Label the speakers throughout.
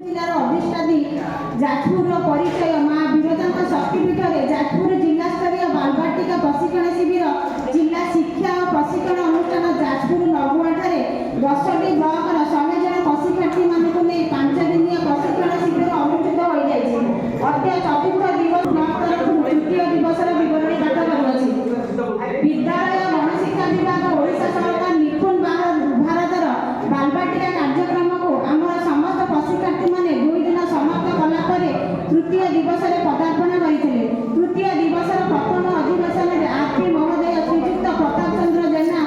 Speaker 1: जिलार अधिष्ठात्री जाजपुर परिचय माँ विरजा शक्तिपीठ में जाजपुर जिला स्तरीय बालबाटिका प्रशिक्षण शिविर जिला शिक्षा और प्रशिक्षण अनुष्ठान जाजपुर नगुआठारे 10टी ब्लॉकर 100 जन प्रशिक्षार्थी मानक नहीं 5 दिनिया प्रशिक्षण शिविर अनुष्ठित हो अद्य चतुर्थ दिवस ब्लॉक तरफ तृतीय दिवस विवरणी पाठ करुच्छी। विद्यालय गणशिक्षा विभाग ओडिशा सरकार निपुण भारतर बालबाटिका कार्यक्रम को आमर समस्त प्रशिक्षार्थी माने 2 दिन समाप्त कला तृतीय दिवस पदार्पण करते। तृतीय दिवस प्रथम अधिवेशन में आरपी महोदय श्रीयुक्त प्रताप चंद्र जेना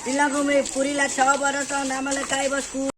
Speaker 2: पिला को मैं पूरी 6 वर्ष नाम लिखाइब स्कूल।